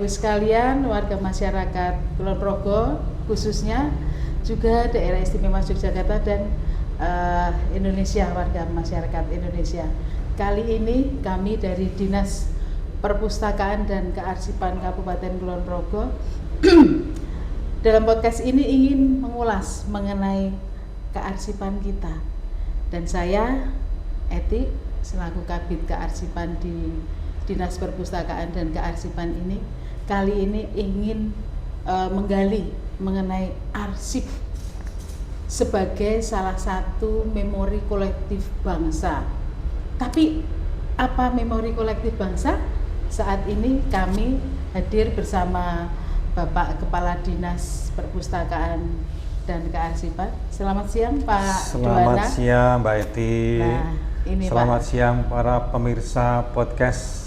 Ibu sekalian, warga masyarakat Kulon Progo, khususnya juga daerah istimewa Yogyakarta dan Indonesia, warga masyarakat Indonesia. Kali ini kami dari Dinas Perpustakaan dan Kearsipan Kabupaten Kulon Progo dalam podcast ini ingin mengulas mengenai kearsipan kita. Dan saya, Eti, selaku Kabid Kearsipan di Dinas Perpustakaan dan Kearsipan ini, kali ini ingin menggali mengenai arsip sebagai salah satu memori kolektif bangsa. Tapi apa memori kolektif bangsa? Saat ini kami hadir bersama Bapak Kepala Dinas Perpustakaan dan Kearsipan. Selamat siang Pak Selamat Duana. siang Mbak Eti. Nah, ini Selamat Pak. siang para pemirsa podcast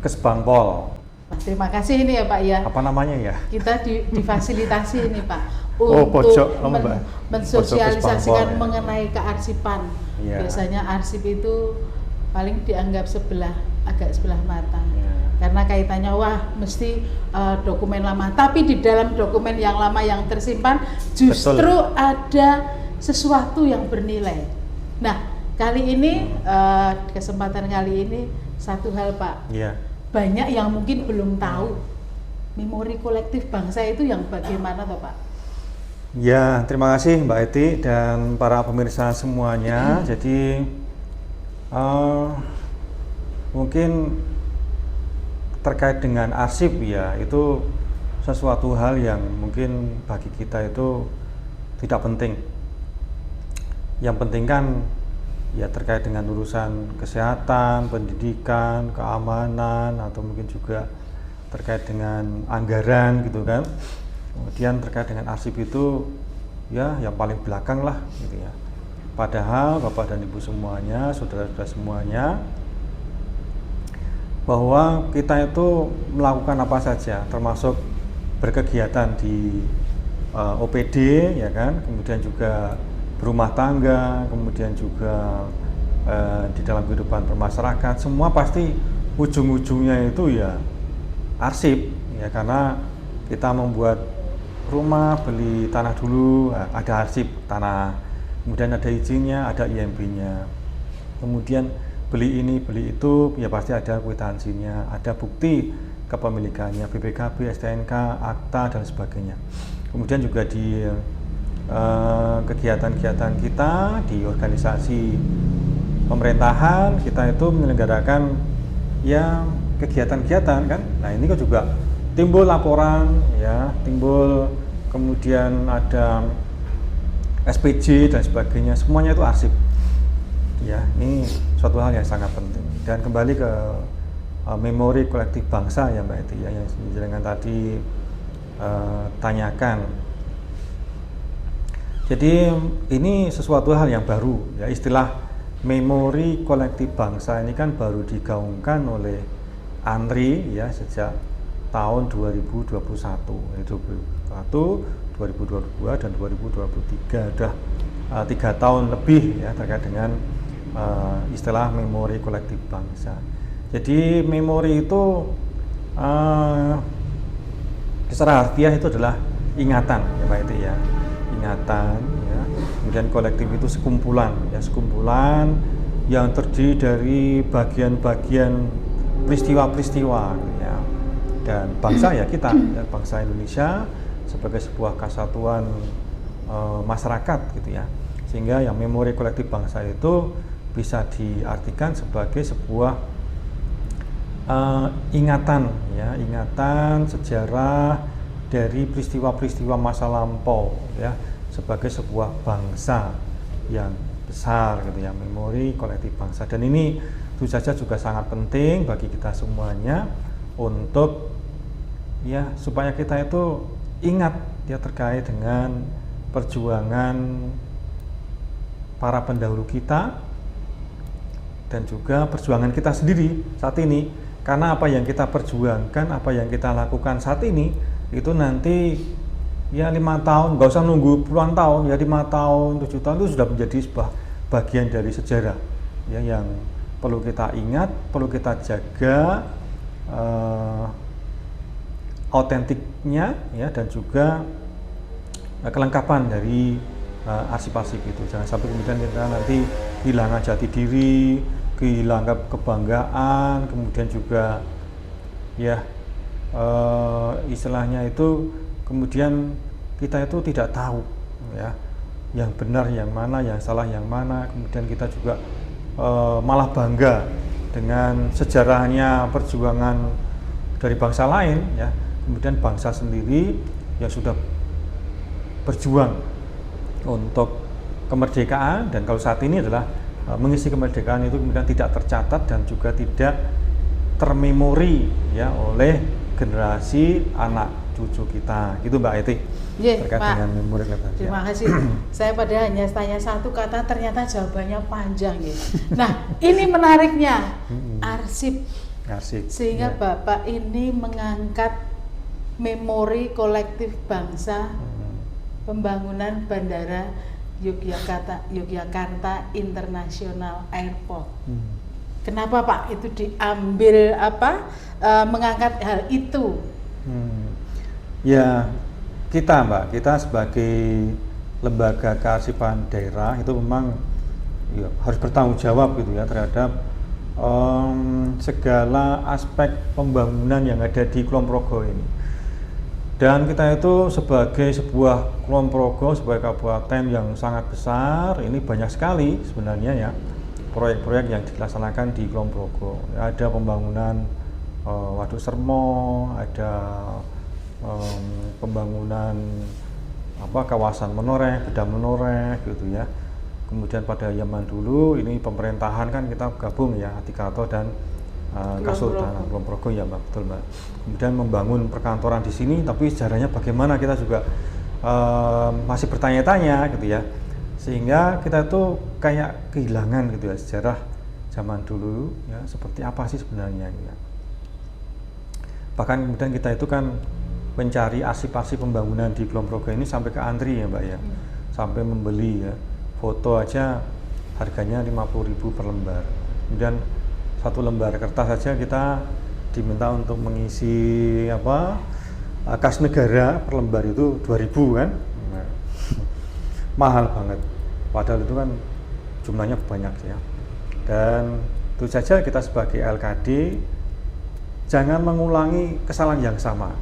Kesbangpol. Terima kasih ini ya Pak ya. Apa namanya ya? Kita difasilitasi ini Pak pojok, untuk mensosialisasikan Kesbangpol, ya. mengenai kearsipan. Ya. Biasanya arsip itu paling dianggap agak sebelah mata. Ya. Karena kaitannya mesti dokumen lama. Tapi di dalam dokumen yang lama yang tersimpan justru Betul. ada sesuatu yang bernilai. Nah, kali ini kesempatan kali ini satu hal Pak. Iya. Banyak yang mungkin belum tahu memori kolektif bangsa itu yang bagaimana toh Pak? Ya, terima kasih Mbak Eti dan para pemirsa semuanya. Jadi mungkin terkait dengan arsip ya, itu sesuatu hal yang mungkin bagi kita itu tidak penting. Yang penting kan ya terkait dengan urusan kesehatan, pendidikan, keamanan, atau mungkin juga terkait dengan anggaran gitu kan. Kemudian terkait dengan arsip itu ya yang paling belakang lah gitu ya. Padahal Bapak dan Ibu semuanya, saudara-saudara semuanya, bahwa kita itu melakukan apa saja, termasuk berkegiatan di OPD ya kan, kemudian juga berumah tangga, kemudian juga di dalam kehidupan bermasyarakat, semua pasti ujung-ujungnya itu ya arsip ya, karena kita membuat rumah, beli tanah dulu, ada arsip tanah, kemudian ada izinnya, ada IMB-nya, kemudian beli ini, beli itu, ya pasti ada kwitansinya, ada bukti kepemilikannya, BPKB, STNK, akta dan sebagainya. Kemudian juga di kegiatan-kegiatan kita di organisasi pemerintahan, kita itu menyelenggarakan ya kegiatan-kegiatan kan. Nah, ini kan juga timbul laporan ya, timbul kemudian ada SPJ dan sebagainya, semuanya itu arsip. Ya, ini suatu hal yang sangat penting. Dan kembali ke memori kolektif bangsa ya Mbak Eti ya, yang jenengan tadi tanyakan. Jadi ini sesuatu hal yang baru ya, istilah memori kolektif bangsa ini kan baru digaungkan oleh ANRI ya sejak tahun 2021, yaitu 2022 dan 2023, udah 3 tahun lebih ya terkait dengan istilah memori kolektif bangsa. Jadi memori itu secara harfiah itu adalah ingatan ya Mbak Eti ya, ingatan ya. Kemudian kolektif itu sekumpulan ya, sekumpulan yang terdiri dari bagian-bagian peristiwa-peristiwa ya. Dan bangsa ya kita ya, bangsa Indonesia sebagai sebuah kesatuan masyarakat gitu ya, sehingga yang memori kolektif bangsa itu bisa diartikan sebagai sebuah ingatan ya, ingatan sejarah dari peristiwa-peristiwa masa lampau ya, sebagai sebuah bangsa yang besar gitu ya, memori kolektif bangsa. Dan ini tentu saja juga sangat penting bagi kita semuanya untuk ya supaya kita itu ingat ya terkait dengan perjuangan para pendahulu kita dan juga perjuangan kita sendiri saat ini. Karena apa yang kita perjuangkan, apa yang kita lakukan saat ini itu nanti ya 5 tahun, nggak usah nunggu puluhan tahun ya, 5 tahun, 7 tahun itu sudah menjadi sebuah bagian dari sejarah ya, yang perlu kita ingat, perlu kita jaga, autentiknya ya, dan juga kelengkapan dari arsip-arsip itu. Jangan sampai kemudian kita nanti kehilangan jati diri, kehilangan kebanggaan, kemudian juga ya istilahnya itu kemudian kita itu tidak tahu ya yang benar yang mana, yang salah yang mana. Kemudian kita juga malah bangga dengan sejarahnya perjuangan dari bangsa lain ya, kemudian bangsa sendiri yang sudah berjuang untuk kemerdekaan, dan kalau saat ini adalah mengisi kemerdekaan itu kemudian tidak tercatat dan juga tidak termemori ya oleh generasi anak cucu kita, gitu Mbak Eti. Terkait Pak. dengan memori kata. Terima kasih. Saya padahal hanya tanya satu kata, ternyata jawabannya panjang ya. Nah, ini menariknya arsip. Sehingga ya. Bapak ini mengangkat memori kolektif bangsa, pembangunan Bandara Yogyakarta International Airport. Kenapa Pak itu diambil mengangkat hal itu? Ya, kita sebagai lembaga kearsipan daerah itu memang ya, harus bertanggung jawab gitu ya terhadap segala aspek pembangunan yang ada di Kulon Progo ini. Dan kita itu sebagai sebuah Kulon Progo, sebagai kabupaten yang sangat besar, ini banyak sekali sebenarnya ya proyek-proyek yang dilaksanakan di Kulon Progo. Ada pembangunan Waduk Sermo, ada pembangunan kawasan Menoreh, Bedah Menoreh gitu ya. Kemudian pada zaman dulu ini pemerintahan kan kita gabung ya, Adikato dan Kasultanan Kulon Progo ya Mbak, betul Mbak. Kemudian membangun perkantoran di sini, tapi sejarahnya bagaimana kita juga masih bertanya-tanya gitu ya. Sehingga kita tuh kayak kehilangan gitu ya sejarah zaman dulu ya, seperti apa sih sebenarnya gitu ya. Bahkan kemudian kita itu kan mencari arsip-arsip pembangunan di Kulon Progo ini sampai ke antri ya Mbak ya, sampai membeli ya, foto aja harganya 50.000 per lembar. Kemudian satu lembar kertas saja kita diminta untuk mengisi kas negara per lembar itu 2.000 kan, nah, mahal banget. Padahal itu kan jumlahnya banyak ya. Dan itu saja kita sebagai LKD jangan mengulangi kesalahan yang sama.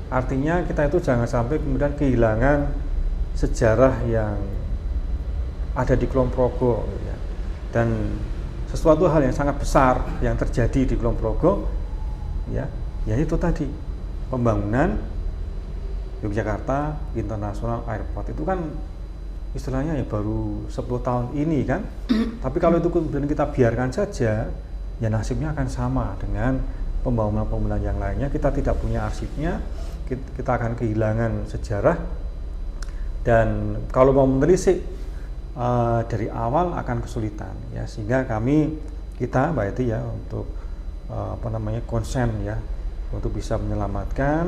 Artinya kita itu jangan sampai kemudian kehilangan sejarah yang ada di Kulon Progo ya. Dan sesuatu hal yang sangat besar yang terjadi di Kulon Progo ya, yaitu tadi pembangunan Yogyakarta International Airport. Itu kan istilahnya ya baru 10 tahun ini kan. Tapi kalau itu kemudian kita biarkan saja, ya nasibnya akan sama dengan pembangunan-pembangunan yang lainnya. Kita tidak punya arsipnya, kita akan kehilangan sejarah, dan kalau mau menelisik dari awal akan kesulitan ya. Sehingga kita Mbak Eti ya untuk konsen ya untuk bisa menyelamatkan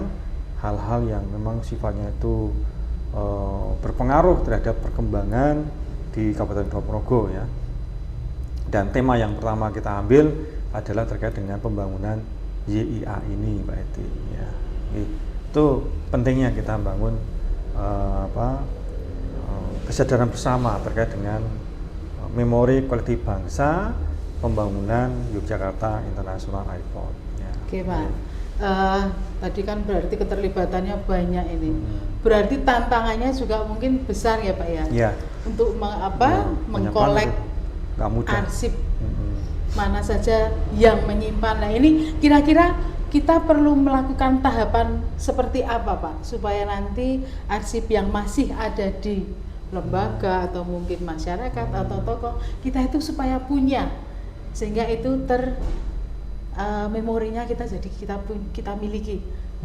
hal-hal yang memang sifatnya itu berpengaruh terhadap perkembangan di Kabupaten Kulon Progo ya. Dan tema yang pertama kita ambil adalah terkait dengan pembangunan YIA ini Mbak Eti ya. Itu pentingnya kita bangun kesadaran bersama terkait dengan memori kolektif bangsa, pembangunan Yogyakarta International Airport ya. Oke Pak, tadi kan berarti keterlibatannya banyak ini. Berarti tantangannya juga mungkin besar ya Pak ya, ya. Untuk mengkolek arsip mana saja yang menyimpan. Nah ini kira-kira kita perlu melakukan tahapan seperti apa Pak, supaya nanti arsip yang masih ada di lembaga atau mungkin masyarakat atau tokoh kita itu supaya punya, sehingga itu memorinya kita jadi kita miliki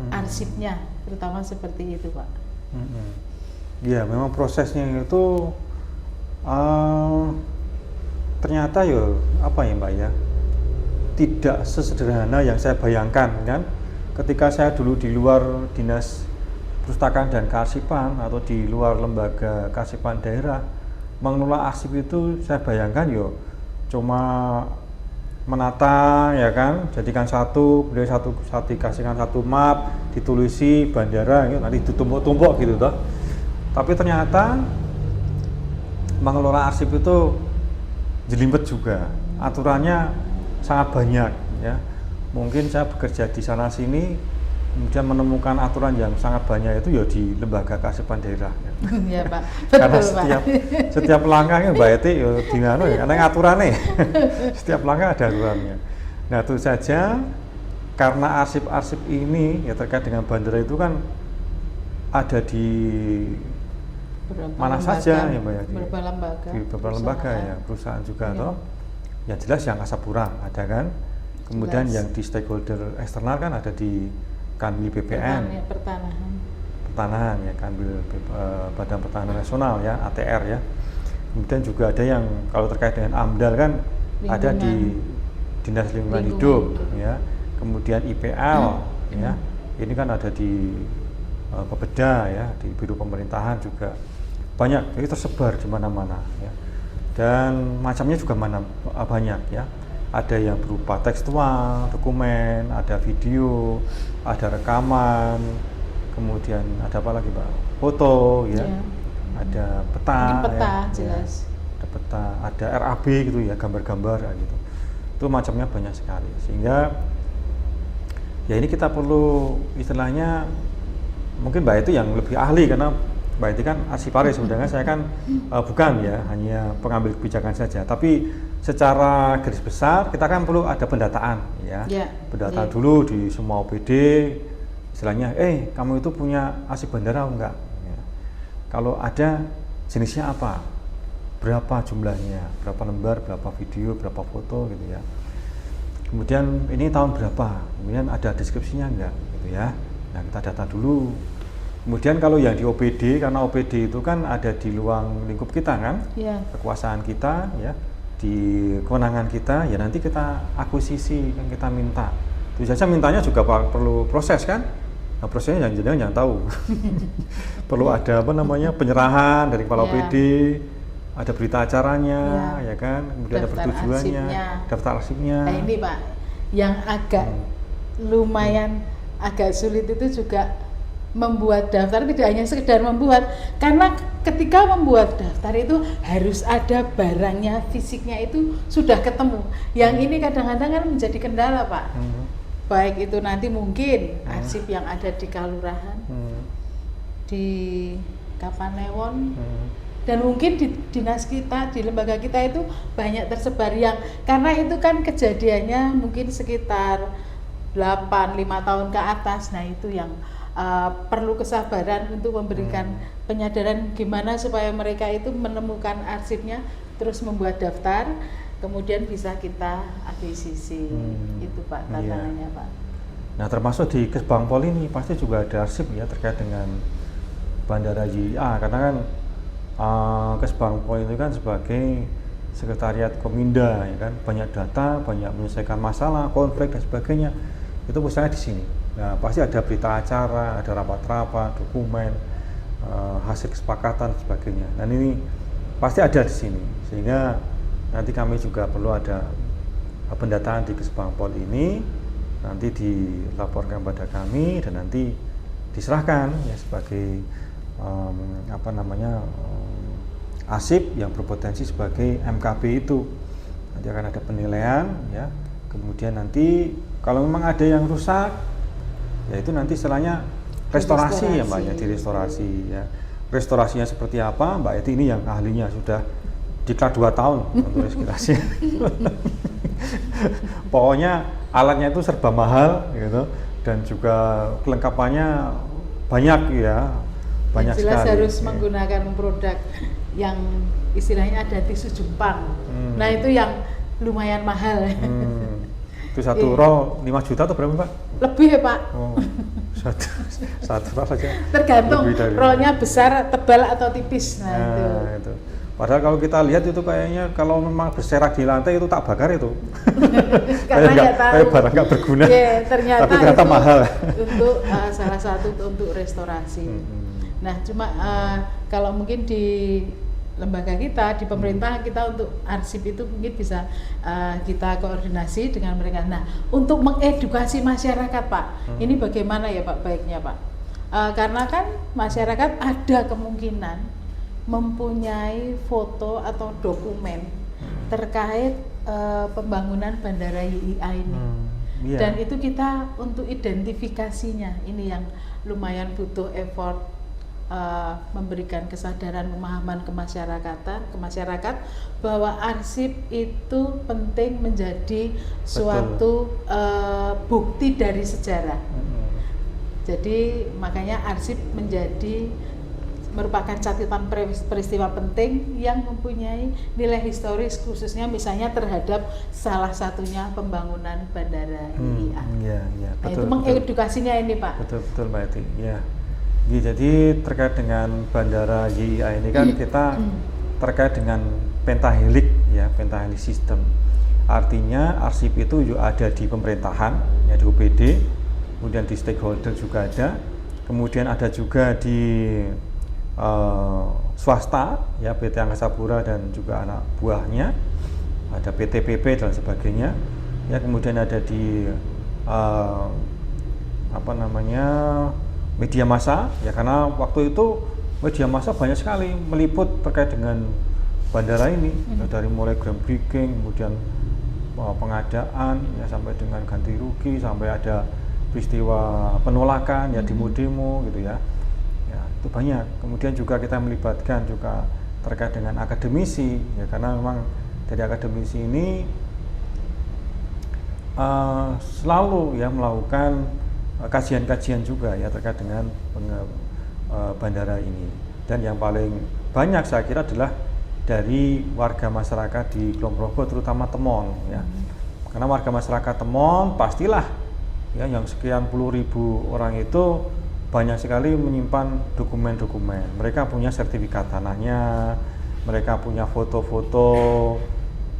arsipnya, terutama seperti itu Pak. Ya memang prosesnya itu ternyata ya Mbak ya, tidak sesederhana yang saya bayangkan kan. Ketika saya dulu di luar dinas perpustakaan dan kearsipan atau di luar lembaga kearsipan daerah, mengelola arsip itu saya bayangkan cuma menata ya kan, jadikan satu, kemudian satu dikasihkan satu map, ditulisi bandara, gitu, nanti ditumpuk-tumpuk gitu toh. Tapi ternyata mengelola arsip itu jelimet juga, aturannya sangat banyak ya. Mungkin saya bekerja di sana sini, kemudian menemukan aturan yang sangat banyak itu ya di lembaga kearsipan daerah. Ya. Ya Pak, Karena betul Pak. setiap langkahnya Mbak Eti ya di mana ya, karena aturannya setiap langkah ada aturannya. Nah itu saja, karena arsip-arsip ini ya terkait dengan bandara itu kan ada di mana saja ya Mbak ya, beberapa lembaga, di beberapa lembaga ya, perusahaan juga toh. Yang jelas yang Asapura ada kan, kemudian Jelas. yang di stakeholder eksternal kan ada di Kanwil BPN, pertanahan ya, Kanwil Badan Pertanahan Nasional ya, ATR ya. Kemudian juga ada yang kalau terkait dengan AMDAL kan ada di Dinas Lingkungan Hidup ya. Kemudian IPL ya, ini kan ada di Bapeda ya, di Biro Pemerintahan juga banyak, jadi tersebar di mana-mana ya. Dan macamnya juga banyak ya. Ada yang berupa tekstual, dokumen, ada video, ada rekaman, kemudian ada apa lagi Pak? Foto ya. Ada peta, peta ya, jelas. Ada peta, ada RAB gitu ya, gambar-gambar gitu. Itu macamnya banyak sekali. Sehingga ya ini kita perlu istilahnya, mungkin Mbak itu yang lebih ahli karena Mbak itu kan arsipare, sebenarnya saya kan bukan ya, hanya pengambil kebijakan saja. Tapi secara garis besar kita kan perlu ada pendataan ya. Pendataan dulu di semua OPD, istilahnya, kamu itu punya arsip bandara enggak? Ya. Kalau ada, jenisnya apa? Berapa jumlahnya? Berapa lembar, berapa video, berapa foto gitu ya. Kemudian ini tahun berapa? Kemudian ada deskripsinya enggak gitu ya. Nah, kita data dulu. Kemudian kalau yang di OPD, karena OPD itu kan ada di luang lingkup kita kan, kekuasaan kita ya, di kewenangan kita, ya nanti kita akuisisi, kan kita minta. Itu saja mintanya juga perlu proses kan. Nah, prosesnya jangan tahu. Perlu ada apa namanya, penyerahan dari kepala OPD, ada berita acaranya, ya kan, kemudian daftar ada pertujuannya, daftar arsipnya. Nah ini Pak, yang agak lumayan agak sulit itu juga membuat daftar, tidak hanya sekedar membuat, karena ketika membuat daftar itu harus ada barangnya, fisiknya itu sudah ketemu. Yang ini kadang-kadang kan menjadi kendala Pak. Baik itu nanti mungkin arsip yang ada di Kalurahan, di Kapanewon, dan mungkin di dinas kita, di lembaga kita itu banyak tersebar yang, karena itu kan kejadiannya mungkin sekitar 5 tahun ke atas. Nah itu yang perlu kesabaran untuk memberikan penyadaran gimana supaya mereka itu menemukan arsipnya, terus membuat daftar, kemudian bisa kita akuisisi. Itu Pak tantangannya Pak. Nah termasuk di Kesbangpol ini pasti juga ada arsip ya terkait dengan Bandara JIA, karena kan Kesbangpol itu kan sebagai sekretariat Kominda ya kan, banyak data, banyak menyelesaikan masalah, konflik dan sebagainya, itu pusatnya di sini. Nah, pasti ada berita acara, ada rapat-rapat, dokumen, hasil kesepakatan dan sebagainya. Dan ini pasti ada di sini, sehingga nanti kami juga perlu ada pendataan di Kesbangpol ini, nanti dilaporkan pada kami dan nanti diserahkan ya sebagai arsip yang berpotensi sebagai MKB itu. Nanti akan ada penilaian ya. Kemudian nanti kalau memang ada yang rusak, ya itu nanti istilahnya restorasi ya Mbak ya, direstorasi ya. Restorasinya seperti apa Mbak Eti ini yang ahlinya, sudah diklat 2 tahun untuk restorasi. Pokoknya alatnya itu serba mahal gitu, dan juga kelengkapannya banyak ya, banyak jelas sekali. Harus menggunakan produk yang istilahnya ada tisu Jepang. Nah itu yang lumayan mahal. Itu satu roll 5 juta atau berapa Pak? Lebih ya Pak. Satu roll saja. Tergantung rollnya besar, tebal atau tipis. Nah itu. Padahal kalau kita lihat itu kayaknya kalau memang berserak di lantai itu tak bakar itu. Kayak barang nggak berguna. Tapi ternyata mahal. Untuk salah satu untuk restorasi. Nah cuma kalau mungkin di lembaga kita di pemerintahan kita untuk arsip itu mungkin bisa kita koordinasi dengan mereka. Nah, untuk mengedukasi masyarakat, Pak, ini bagaimana ya Pak baiknya, Pak? Karena kan masyarakat ada kemungkinan mempunyai foto atau dokumen terkait pembangunan Bandara YIA ini. Dan itu kita untuk identifikasinya ini yang lumayan butuh effort, memberikan kesadaran pemahaman ke masyarakat bahwa arsip itu penting menjadi suatu bukti dari sejarah. Jadi makanya arsip merupakan catatan peristiwa penting yang mempunyai nilai historis, khususnya misalnya terhadap salah satunya pembangunan Bandara YIA. Nah, betul, itu mengedukasinya ini Pak. Betul Mbak Eti. Ya. Jadi terkait dengan Bandara YIA ini kan kita terkait dengan pentahelix ya, pentahelix system. Artinya arsip itu juga ada di pemerintahan, ya di UPD, kemudian di stakeholder juga ada, kemudian ada juga di swasta ya, PT Angkasa Pura dan juga anak buahnya, ada PT PP dan sebagainya. Ya kemudian ada di media massa ya, karena waktu itu media massa banyak sekali meliput terkait dengan bandara ini, ya, dari mulai groundbreaking, kemudian pengadaan ya, sampai dengan ganti rugi, sampai ada peristiwa penolakan ya, demo-demo gitu ya. Ya itu banyak. Kemudian juga kita melibatkan juga terkait dengan akademisi ya, karena memang dari akademisi ini selalu ya melakukan kajian-kajian juga ya terkait dengan bandara ini. Dan yang paling banyak saya kira adalah dari warga masyarakat di Kulon Progo, terutama Temon ya. Karena warga masyarakat Temon pastilah ya, yang sekian puluh ribu orang itu banyak sekali menyimpan dokumen-dokumen. Mereka punya sertifikat tanahnya, mereka punya foto-foto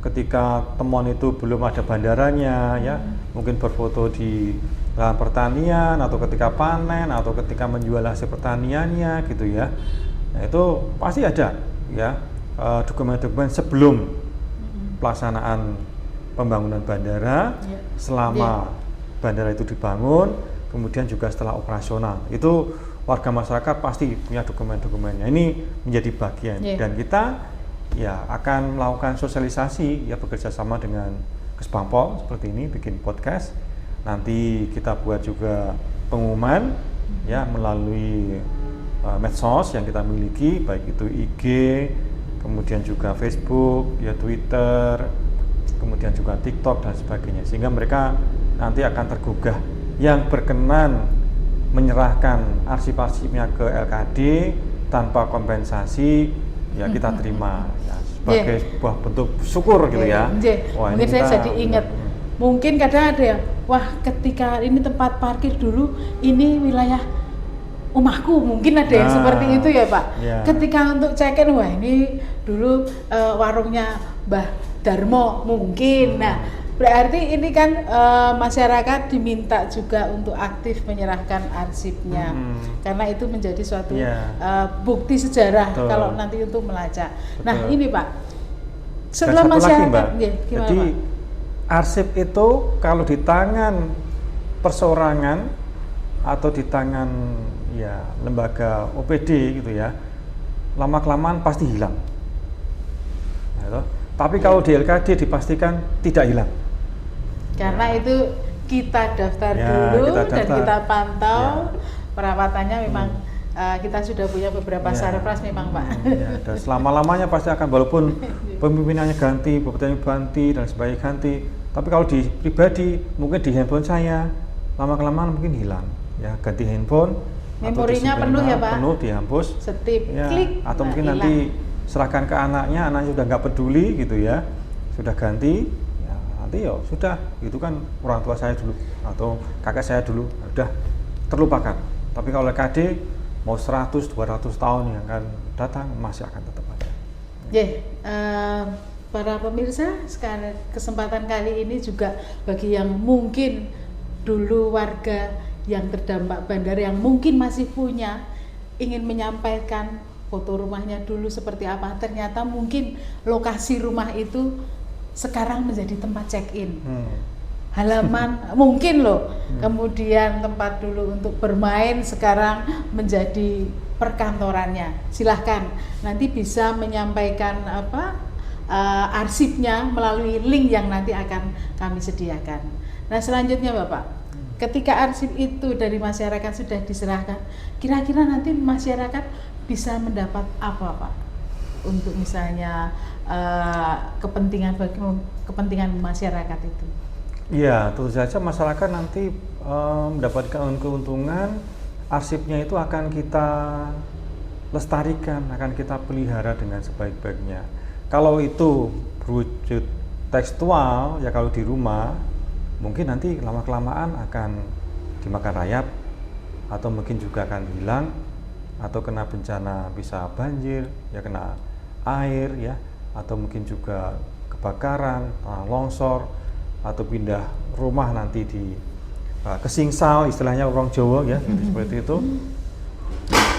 ketika Temon itu belum ada bandaranya ya, mungkin berfoto di lahan pertanian, atau ketika panen, atau ketika menjual hasil pertaniannya gitu ya. Nah itu pasti ada ya dokumen-dokumen sebelum pelaksanaan pembangunan bandara, selama bandara itu dibangun, kemudian juga setelah operasional. Itu warga masyarakat pasti punya dokumen-dokumennya. Ini menjadi bagian dan kita ya akan melakukan sosialisasi ya, bekerja sama dengan Kesbangpol seperti ini, bikin podcast. Nanti kita buat juga pengumuman ya melalui medsos yang kita miliki, baik itu IG, kemudian juga Facebook, ya Twitter, kemudian juga TikTok dan sebagainya, sehingga mereka nanti akan tergugah yang berkenan menyerahkan arsip-arsipnya ke LKD tanpa kompensasi ya kita terima ya, sebagai sebuah bentuk syukur gitu ya. Wah, mungkin saya jadi ingat. Mungkin kadang ada ya, wah ketika ini tempat parkir dulu, ini wilayah rumahku, mungkin ada yang seperti itu ya Pak. Ketika untuk check-in, wah ini dulu warungnya Mbah Darmo mungkin. Nah berarti ini kan masyarakat diminta juga untuk aktif menyerahkan arsipnya, karena itu menjadi suatu bukti sejarah kalau nanti untuk melacak. Nah ini Pak, setelah masyarakat, gimana jadi, Pak? Arsip itu kalau di tangan perseorangan atau di tangan ya lembaga OPD gitu ya, lama-kelamaan pasti hilang. Nah, tapi kalau di LKD dipastikan tidak hilang. Karena itu kita daftar dulu dan kita pantau perawatannya memang kita sudah punya beberapa sarpras memang Pak. Dan selama-lamanya pasti akan, walaupun pemimpinannya ganti, bupatinya ganti dan sebagainya ganti. Tapi kalau di pribadi, mungkin di handphone saya lama-kelamaan mungkin hilang. Ya ganti handphone. Memorinya penuh ya Pak. Penuh, dihapus. Setip, ya, klik. Atau mungkin nanti serahkan ke anaknya sudah nggak peduli gitu ya, sudah ganti. Ya, nanti ya sudah, itu kan orang tua saya dulu atau kakek saya dulu, sudah terlupakan. Tapi kalau LKD mau 100-200 tahun yang akan datang masih akan tetap ada. Para pemirsa, sekarang kesempatan kali ini juga bagi yang mungkin dulu warga yang terdampak bandara yang mungkin masih punya ingin menyampaikan foto rumahnya dulu seperti apa, ternyata mungkin lokasi rumah itu sekarang menjadi tempat check-in. Halaman mungkin loh, kemudian tempat dulu untuk bermain sekarang menjadi perkantorannya. Silahkan nanti bisa menyampaikan arsipnya melalui link yang nanti akan kami sediakan. Nah selanjutnya Bapak, ketika arsip itu dari masyarakat sudah diserahkan, kira-kira nanti masyarakat bisa mendapat apa Pak? Untuk misalnya kepentingan masyarakat itu. Iya, tentu saja masyarakat nanti mendapatkan keuntungan. Arsipnya itu akan kita lestarikan, akan kita pelihara dengan sebaik-baiknya. Kalau itu berwujud tekstual, ya kalau di rumah mungkin nanti lama-kelamaan akan dimakan rayap, atau mungkin juga akan hilang, atau kena bencana bisa banjir, ya kena air ya, atau mungkin juga kebakaran, longsor, atau pindah rumah nanti di kesingsal, istilahnya orang Jawa ya, gitu, seperti itu,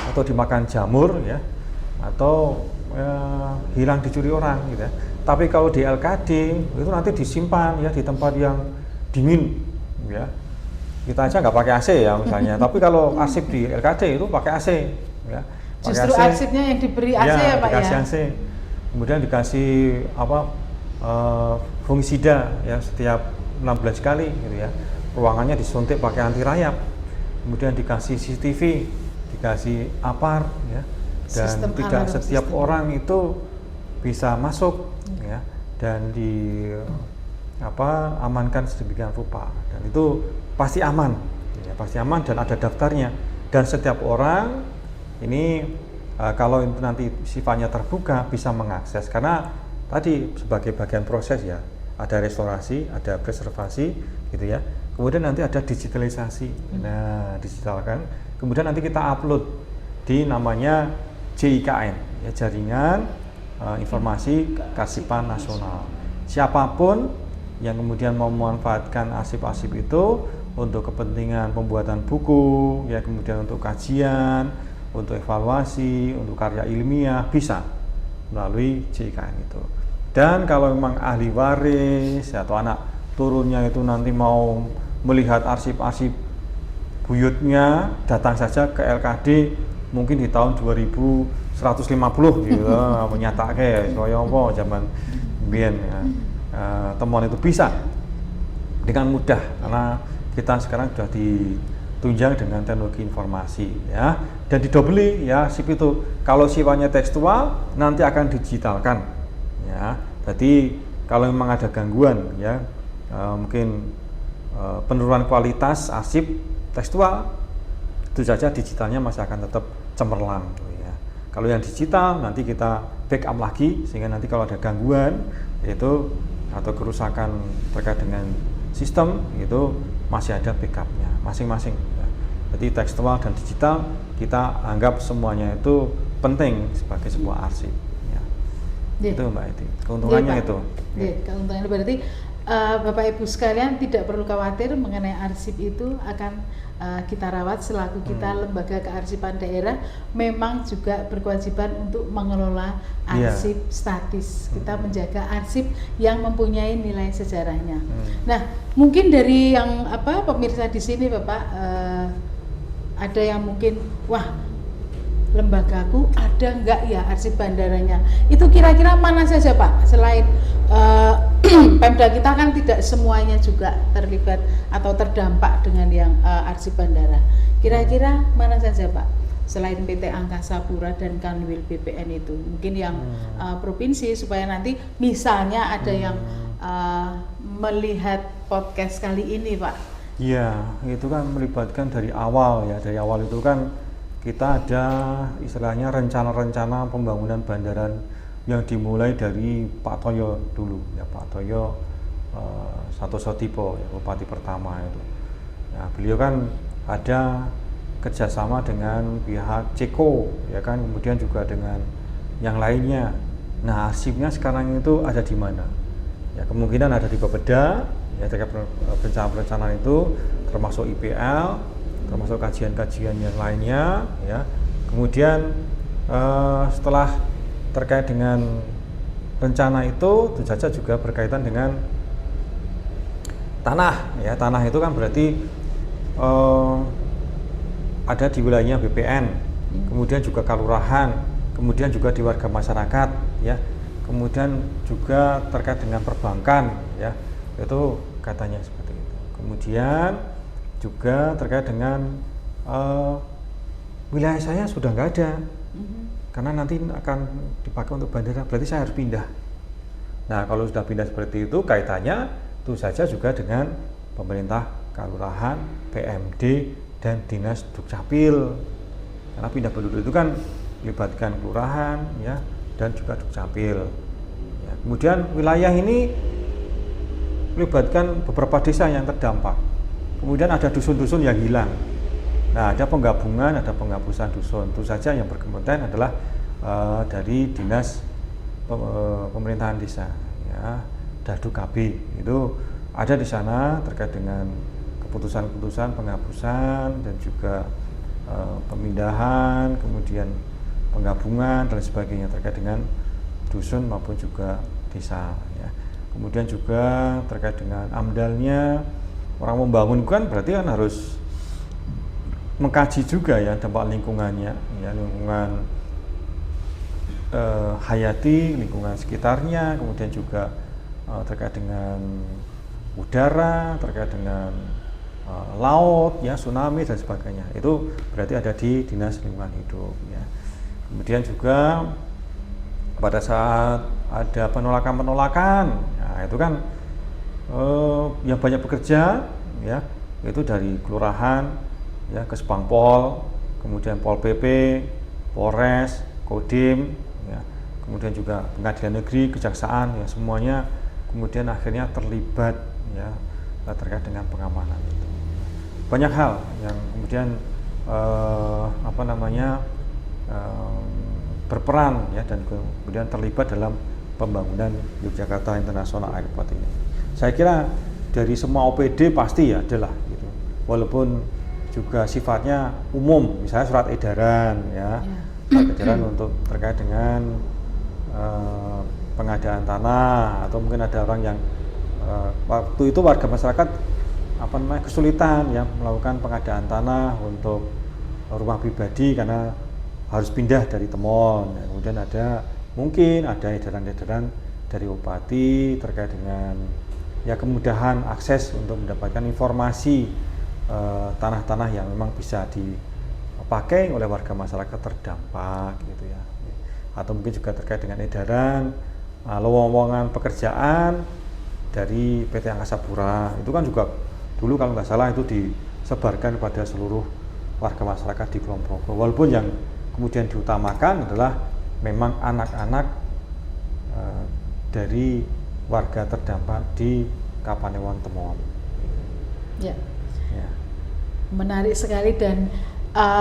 atau dimakan jamur ya, atau hilang dicuri orang gitu ya. Tapi kalau di LKD itu nanti disimpan ya di tempat yang dingin ya. Kita aja nggak pakai AC ya misalnya, tapi kalau arsip di LKD itu pakai AC ya. Pakai Justru AC, arsipnya yang diberi AC ya Pak ya. Dikasih AC. Kemudian dikasih fungisida ya setiap 6 bulan sekali gitu ya. Ruangannya disuntik pakai anti rayap. Kemudian dikasih CCTV, dikasih APAR ya. Dan sistem tidak setiap orang itu bisa masuk ya, dan amankan sedemikian rupa, dan itu pasti aman ya, pasti aman dan ada daftarnya, dan setiap orang ini kalau itu nanti sifatnya terbuka bisa mengakses, karena tadi sebagai bagian proses ya, ada restorasi, ada preservasi gitu ya, kemudian nanti ada digitalisasi. Nah digitalkan, kemudian nanti kita upload di namanya JIKN ya, Jaringan Informasi Kearsipan Nasional. Siapapun yang kemudian mau memanfaatkan arsip-arsip itu untuk kepentingan pembuatan buku ya, kemudian untuk kajian, untuk evaluasi, untuk karya ilmiah, bisa melalui JIKN itu. Dan kalau memang ahli waris atau anak turunnya itu nanti mau melihat arsip-arsip buyutnya, datang saja ke LKD mungkin di tahun 2150 gitu, menyatakan ya kaya apa zaman biyen ya. Temuan itu bisa dengan mudah karena kita sekarang sudah ditunjang dengan teknologi informasi ya, dan didobeli ya arsip itu. Kalau sifatnya tekstual nanti akan digitalkan ya. Jadi kalau memang ada gangguan ya, mungkin penurunan kualitas arsip tekstual, itu saja digitalnya masih akan tetap cemerlang ya. Kalau yang digital nanti kita backup lagi, sehingga nanti kalau ada gangguan itu atau kerusakan terkait dengan sistem itu masih ada backupnya masing-masing ya. Jadi tekstual dan digital kita anggap semuanya itu penting sebagai sebuah arsip ya. Itu Mbak Edi, keuntungannya itu ya. Keuntungannya berarti Bapak Ibu sekalian tidak perlu khawatir mengenai arsip itu akan kita rawat selaku kita lembaga kearsipan daerah, memang juga berkewajiban untuk mengelola arsip statis. Kita menjaga arsip yang mempunyai nilai sejarahnya. Nah, mungkin dari yang pemirsa di sini Bapak, ada yang mungkin wah, lembagaku ada enggak ya arsip bandaranya? Itu kira-kira mana saja Pak? Selain Pemda kita kan tidak semuanya juga terlibat atau terdampak dengan yang arsip bandara. Kira-kira mana saja Pak? Selain PT Angkasa Pura dan Kanwil BPN itu, mungkin yang provinsi, supaya nanti misalnya ada yang melihat podcast kali ini Pak. Iya, itu kan melibatkan dari awal ya. Dari awal itu kan kita ada istilahnya rencana-rencana pembangunan bandara yang dimulai dari Pak Toyo dulu ya, Pak Toyo Satosotipo ya, Bupati pertama itu. Nah, beliau kan ada kerjasama dengan pihak Ceko ya kan, kemudian juga dengan yang lainnya. Nah, arsipnya sekarang itu ada di mana? Ya, kemungkinan ada di Bapeda ya, terkait perencanaan itu, termasuk IPL, termasuk kajian-kajian yang lainnya ya. Kemudian setelah terkait dengan rencana itu saja juga berkaitan dengan tanah ya. Tanah itu kan berarti ada di wilayahnya BPN, kemudian juga kelurahan, kemudian juga di warga masyarakat ya, kemudian juga terkait dengan perbankan ya, itu katanya seperti itu. Kemudian juga terkait dengan wilayah saya sudah nggak ada, karena nanti akan dipakai untuk bandara, berarti saya harus pindah. Nah, kalau sudah pindah seperti itu, kaitannya itu saja juga dengan pemerintah kelurahan, PMD, dan dinas Dukcapil. Karena pindah penduduk itu kan melibatkan kelurahan, ya, dan juga Dukcapil. Ya, kemudian wilayah ini melibatkan beberapa desa yang terdampak. Kemudian ada dusun-dusun yang hilang. Nah, ada penggabungan, ada penghapusan dusun. Itu saja yang berkepentingan adalah dari dinas pemerintahan desa, ya, Dukcapil. Itu ada di sana terkait dengan keputusan-keputusan penghapusan dan juga pemindahan, kemudian penggabungan dan sebagainya terkait dengan dusun maupun juga desa. Ya. Kemudian juga terkait dengan AMDAL-nya, orang membangun kan berarti kan harus mengkaji juga ya dampak lingkungannya, ya, lingkungan hayati, lingkungan sekitarnya, kemudian juga terkait dengan udara, terkait dengan laut, ya, tsunami dan sebagainya. Itu berarti ada di Dinas Lingkungan Hidup. Ya. Kemudian juga pada saat ada penolakan-penolakan, nah, itu kan yang banyak bekerja, ya, itu dari kelurahan, ya, Kesbangpol, kemudian Pol PP, Polres, Kodim, ya, kemudian juga Pengadilan Negeri, Kejaksaan, ya, semuanya kemudian akhirnya terlibat, ya, terkait dengan pengamanan itu. Banyak hal yang kemudian berperan, ya, dan kemudian terlibat dalam pembangunan Yogyakarta International Airport ini. Saya kira dari semua OPD pasti ya adalah gitu. Walaupun juga sifatnya umum, misalnya surat edaran, ya, surat edaran untuk terkait dengan pengadaan tanah, atau mungkin ada orang yang waktu itu warga masyarakat kesulitan ya melakukan pengadaan tanah untuk rumah pribadi karena harus pindah dari Temon. Ya, kemudian mungkin ada edaran-edaran dari bupati terkait dengan ya kemudahan akses untuk mendapatkan informasi tanah-tanah yang memang bisa dipakai oleh warga masyarakat terdampak gitu ya. Atau mungkin juga terkait dengan edaran lowongan pekerjaan dari PT Angkasa Pura. Itu kan juga dulu kalau nggak salah itu disebarkan pada seluruh warga masyarakat di Kulon Progo. Walaupun yang kemudian diutamakan adalah memang anak-anak dari warga terdampak di Kapanewon Temon. Ya. Ya. Menarik sekali dan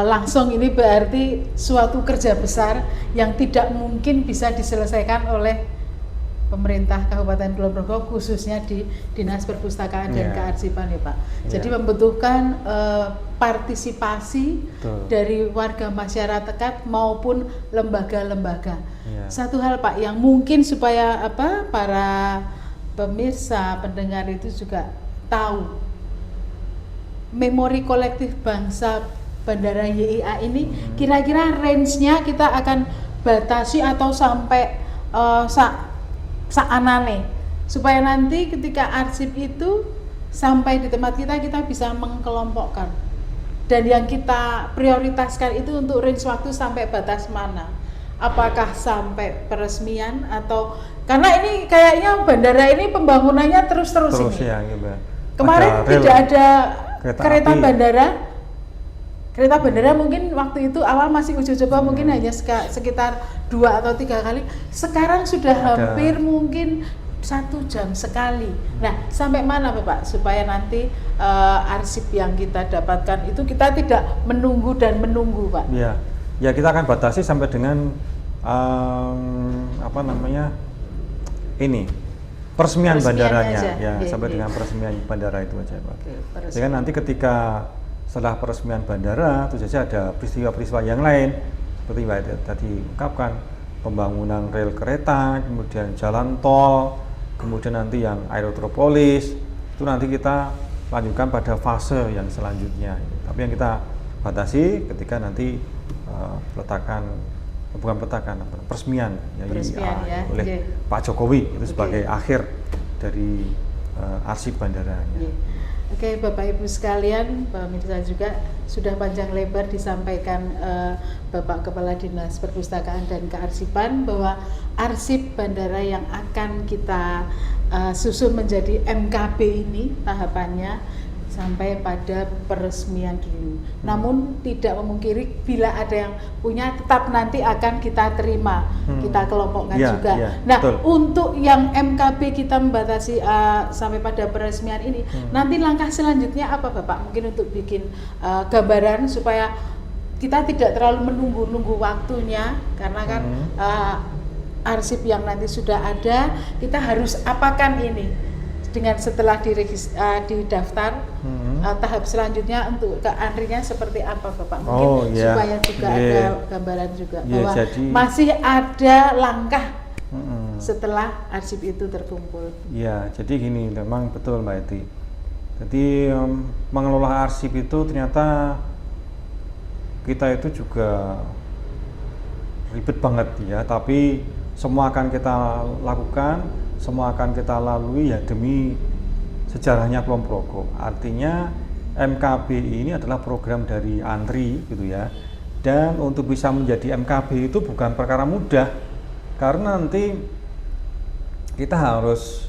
langsung ini berarti suatu kerja besar yang tidak mungkin bisa diselesaikan oleh pemerintah Kabupaten Kulon Progo, khususnya di Dinas Perpustakaan dan Kearsipan, ya Pak. Jadi membutuhkan partisipasi dari warga masyarakat maupun lembaga-lembaga. Satu hal Pak yang mungkin supaya para pemirsa pendengar itu juga tahu, memori kolektif bangsa Bandara YIA ini kira-kira range-nya kita akan batasi atau sampai saanane, supaya nanti ketika arsip itu sampai di tempat kita bisa mengkelompokkan, dan yang kita prioritaskan itu untuk range waktu sampai batas mana, apakah sampai peresmian atau karena ini kayaknya bandara ini pembangunannya terus ini ya, gitu. Kemarin tidak ada kereta bandara mungkin waktu itu awal masih uji coba mungkin hanya sekitar 2 atau 3 kali. Sekarang sudah hampir mungkin 1 jam sekali. Nah, sampai mana Bapak supaya nanti arsip yang kita dapatkan itu kita tidak menunggu Pak? Ya kita akan batasi sampai dengan peresmian bandaranya aja. Sampai dengan peresmian bandara itu aja Pak. Jadi nanti ketika setelah peresmian bandara itu saja ada peristiwa-peristiwa yang lain seperti Mbak tadi ungkapkan, pembangunan rel kereta, kemudian jalan tol, kemudian nanti yang aerotropolis, itu nanti kita lanjutkan pada fase yang selanjutnya. Tapi yang kita batasi ketika nanti peresmian ya, oleh Pak Jokowi itu sebagai akhir dari arsip bandaranya. Oke, Bapak Ibu sekalian, pemirsa juga sudah panjang lebar disampaikan Bapak Kepala Dinas Perpustakaan dan Kearsipan bahwa arsip bandara yang akan kita susun menjadi MKB ini tahapannya sampai pada peresmian dulu. Namun tidak memungkiri bila ada yang punya tetap nanti akan kita terima, kita kelompokkan juga. Nah, betul. Untuk yang MKB kita membatasi sampai pada peresmian ini, nanti langkah selanjutnya apa Bapak? Mungkin untuk bikin gambaran supaya kita tidak terlalu menunggu-nunggu waktunya, karena kan arsip yang nanti sudah ada, kita harus apakan ini? Dengan setelah didaftar, tahap selanjutnya untuk ke antrinya seperti apa Bapak? Mungkin supaya juga ada gambaran juga bahwa masih ada langkah setelah arsip itu terkumpul. Ya, jadi gini, memang betul Mbak Eti. Jadi mengelola arsip itu ternyata kita itu juga ribet banget ya, tapi semua akan kita lakukan, semua akan kita lalui ya demi sejarahnya Kulon Progo. Artinya MKB ini adalah program dari ANTRI gitu ya. Dan untuk bisa menjadi MKB itu bukan perkara mudah, karena nanti kita harus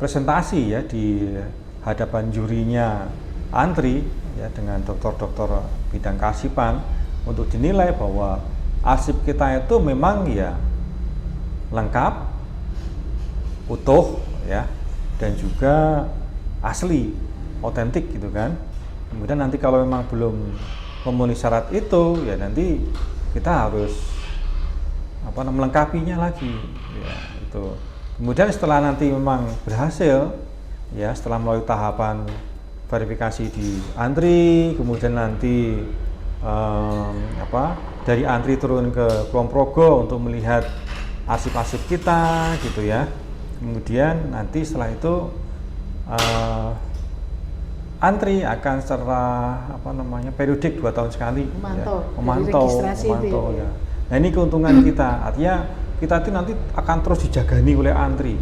presentasi ya di hadapan jurinya ANTRI ya dengan dokter-dokter bidang kearsipan untuk dinilai bahwa arsip kita itu memang ya lengkap, utuh ya, dan juga asli, otentik gitu kan. Kemudian nanti kalau memang belum memenuhi syarat itu ya nanti kita harus melengkapinya lagi ya itu. Kemudian setelah nanti memang berhasil ya, setelah melalui tahapan verifikasi di ANTRI, kemudian nanti dari ANTRI turun ke Kulon Progo untuk melihat arsip-arsip kita gitu ya. Kemudian nanti setelah itu ANTRI akan secara periodik 2 tahun sekali memantau ya. Nah ini keuntungan kita, artinya kita itu nanti akan terus dijagani oleh ANTRI.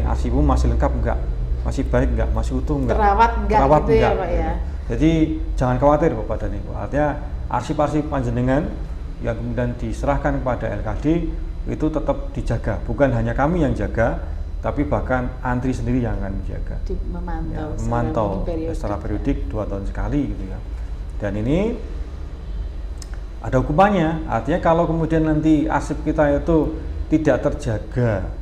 Arsipmu masih lengkap enggak? Masih baik enggak? Masih utuh enggak? Terawat gitu enggak? Ya Pak ya. Jadi jangan khawatir Bapak dan Ibu. Artinya arsip-arsip panjenengan yang kemudian diserahkan kepada LKD itu tetap dijaga, bukan hanya kami yang jaga, tapi bahkan ANTRI sendiri yang akan menjaga, memantau secara periodik 2 tahun sekali gitu ya. Dan ini ada hukumannya, artinya kalau kemudian nanti arsip kita itu tidak terjaga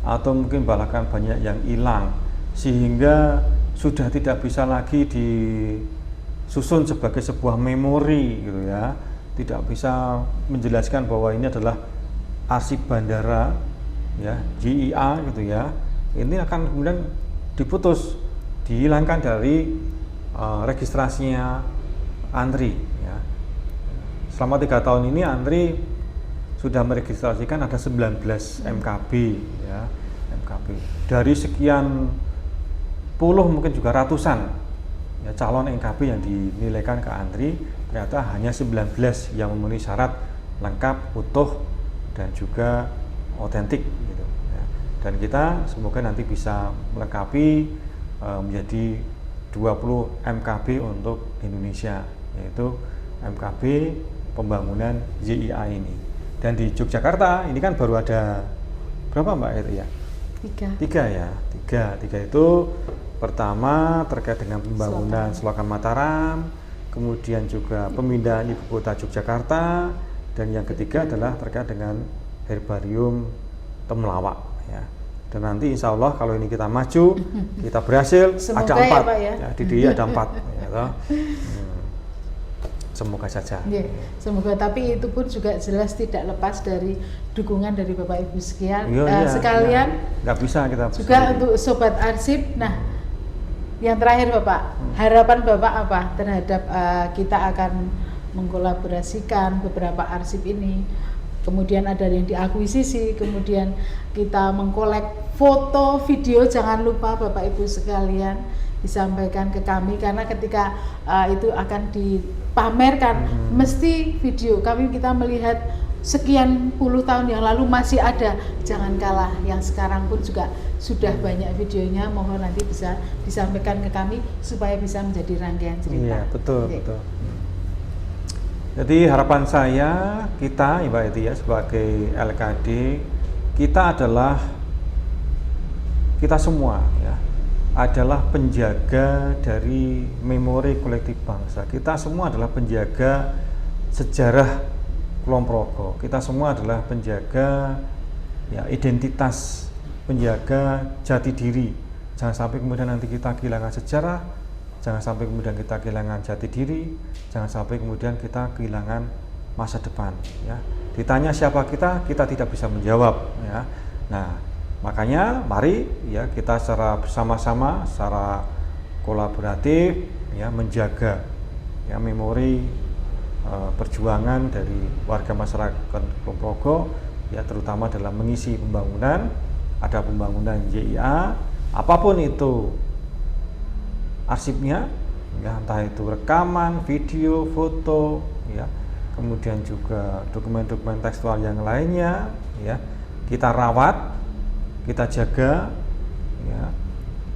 atau mungkin bahkan banyak yang hilang sehingga sudah tidak bisa lagi disusun sebagai sebuah memori gitu ya, tidak bisa menjelaskan bahwa ini adalah arsip bandara ya, JIA gitu ya, ini akan kemudian diputus, dihilangkan dari registrasinya ANTRI ya. Selama 3 tahun ini ANTRI sudah meregistrasikan ada 19 MKB ya, MKB dari sekian puluh mungkin juga ratusan ya, calon MKB yang dinilaikan ke ANTRI, ternyata hanya 19 yang memenuhi syarat lengkap, utuh, dan juga otentik gitu ya. Dan kita semoga nanti bisa melengkapi menjadi 20 MKB untuk Indonesia, yaitu MKB pembangunan JIA ini. Dan di Yogyakarta ini kan baru ada berapa Mbak itu ya? 3 itu pertama terkait dengan pembangunan Selokan Mataram, kemudian juga pemindahan ibu kota Yogyakarta, dan yang ketiga adalah terkait dengan herbarium temulawak ya. Dan nanti insya Allah kalau ini kita maju, kita berhasil, semoga ada 4 ya, di DIY ada 4 ya, semoga saja. Semoga, tapi itu pun juga jelas tidak lepas dari dukungan dari Bapak Ibu sekalian. Nggak bisa kita juga sendiri. Untuk Sobat Arsip. Nah, yang terakhir Bapak, harapan Bapak apa terhadap kita akan mengkolaborasikan beberapa arsip ini. Kemudian ada yang diakuisisi, kemudian kita mengkolek foto, video. Jangan lupa Bapak Ibu sekalian disampaikan ke kami, karena ketika itu akan dipamerkan mesti video. Kita melihat sekian puluh tahun yang lalu masih ada, jangan kalah yang sekarang pun juga sudah banyak videonya. Mohon nanti bisa disampaikan ke kami supaya bisa menjadi rangkaian cerita. Iya, betul. Jadi harapan saya, kita Mbak Eti ya, sebagai LKD, kita semua ya adalah penjaga dari memori kolektif bangsa. Kita semua adalah penjaga sejarah Kulon Progo. Kita semua adalah penjaga ya identitas, penjaga jati diri. Jangan sampai kemudian nanti kita kehilangan sejarah, jangan sampai kemudian kita kehilangan jati diri, jangan sampai kemudian kita kehilangan masa depan ya. Ditanya siapa kita tidak bisa menjawab ya. Nah, makanya mari ya kita secara bersama-sama, secara kolaboratif ya menjaga ya memori perjuangan dari warga masyarakat Kulon Progo ya, terutama dalam mengisi pembangunan. Ada pembangunan JIA, apapun itu arsipnya ya, entah itu rekaman, video, foto ya, kemudian juga dokumen-dokumen tekstual yang lainnya ya, kita rawat, kita jaga ya,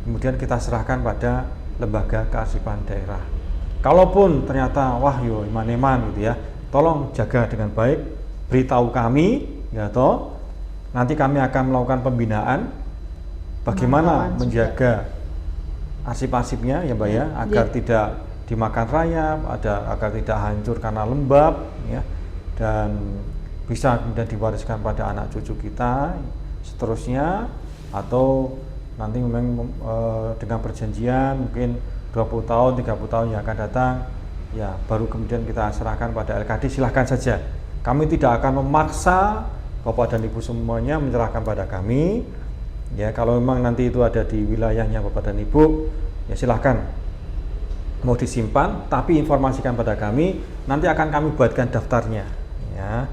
kemudian kita serahkan pada lembaga kearsipan daerah. Kalaupun ternyata wah yo iman-iman gitu ya, tolong jaga dengan baik, beritahu kami ya toh, nanti kami akan melakukan pembinaan bagaimana menjaga arsip-arsipnya ya Mbak ya, agar tidak dimakan rayap, agar tidak hancur karena lembab ya, dan bisa kemudian diwariskan pada anak cucu kita seterusnya, atau nanti memang dengan perjanjian mungkin 20 tahun, 30 tahun yang akan datang ya, baru kemudian kita serahkan pada LKD. Silahkan saja, kami tidak akan memaksa Bapak dan Ibu semuanya menyerahkan pada kami ya. Kalau memang nanti itu ada di wilayahnya Bapak dan Ibu ya, silahkan mau disimpan, tapi informasikan pada kami, nanti akan kami buatkan daftarnya ya.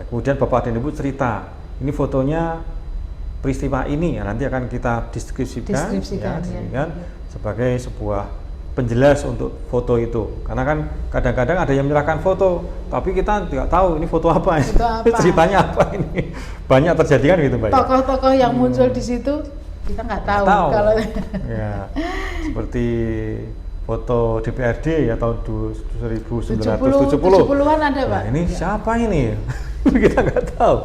Kemudian Bapak dan Ibu cerita, ini fotonya peristiwa ini ya, nanti akan kita deskripsikan ya, sebagai sebuah penjelas untuk foto itu. Karena kan kadang-kadang ada yang menyerahkan foto, tapi kita tidak tahu ini foto apa, ceritanya apa ini. Banyak terjadi kan gitu Mbak. Tokoh-tokoh yang muncul di situ kita nggak tahu. Kalau ya, seperti foto DPRD ya tahun 1970. 70-an ada Pak. Nah, ini siapa ini? Kita nggak tahu.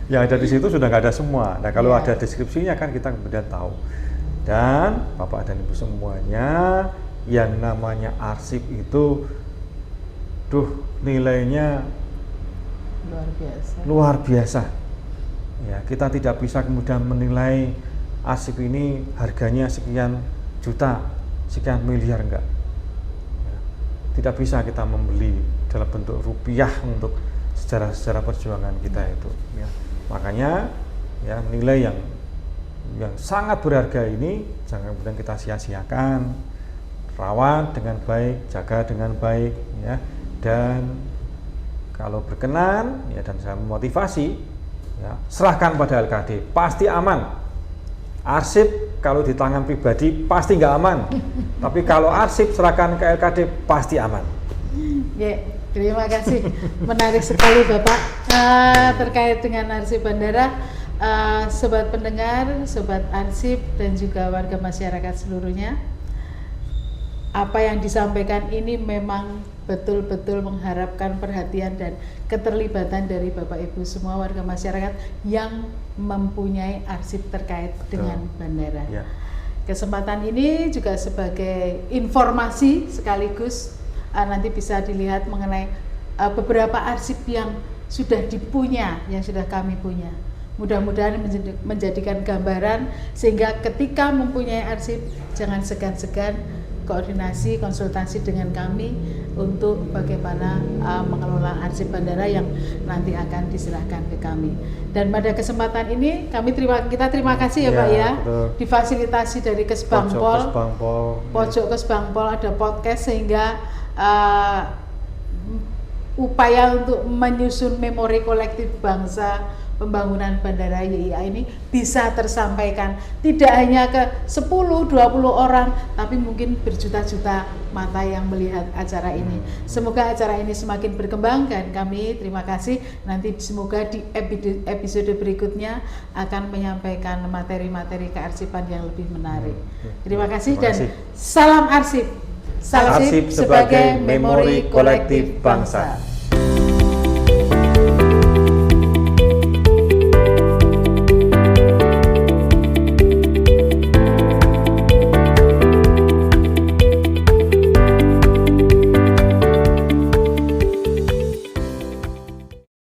Yang ada di situ sudah nggak ada semua. Nah, kalau ada deskripsinya kan kita kemudian tahu. Dan Bapak dan Ibu semuanya, yang namanya arsip itu nilainya luar biasa ya. Kita tidak bisa kemudian menilai arsip ini harganya sekian juta, sekian miliar, enggak ya. Tidak bisa kita membeli dalam bentuk rupiah untuk sejarah perjuangan kita itu ya. Makanya ya, nilai yang sangat berharga ini jangan kemudian kita sia-siakan, rawat dengan baik, jaga dengan baik ya. Dan kalau berkenan ya, dan saya memotivasi ya, serahkan pada LKD, pasti aman. Arsip kalau di tangan pribadi pasti nggak aman, tapi kalau arsip serahkan ke LKD pasti aman. Ya, terima kasih, menarik sekali Bapak terkait dengan arsip bandara. Sobat pendengar, sobat arsip, dan juga warga masyarakat seluruhnya, apa yang disampaikan ini memang betul-betul mengharapkan perhatian dan keterlibatan dari Bapak Ibu semua warga masyarakat yang mempunyai arsip terkait dengan bandara. Ya. Kesempatan ini juga sebagai informasi sekaligus nanti bisa dilihat mengenai beberapa arsip yang sudah dipunya, yang sudah kami punya. Mudah-mudahan menjadikan gambaran sehingga ketika mempunyai arsip jangan segan-segan koordinasi, konsultasi dengan kami untuk bagaimana mengelola arsip bandara yang nanti akan diserahkan ke kami. Dan pada kesempatan ini kita terima kasih ya Pak ya, betul. Difasilitasi dari Kesbangpol, Pojok Kesbangpol ada podcast sehingga upaya untuk menyusun memori kolektif bangsa pembangunan Bandara YIA ini bisa tersampaikan tidak hanya ke 10-20 orang, tapi mungkin berjuta-juta mata yang melihat acara ini. Semoga acara ini semakin berkembang dan kami terima kasih. Nanti semoga di episode berikutnya akan menyampaikan materi-materi kearsipan yang lebih menarik. Terima kasih dan salam arsip. Salam arsip sebagai memori kolektif bangsa.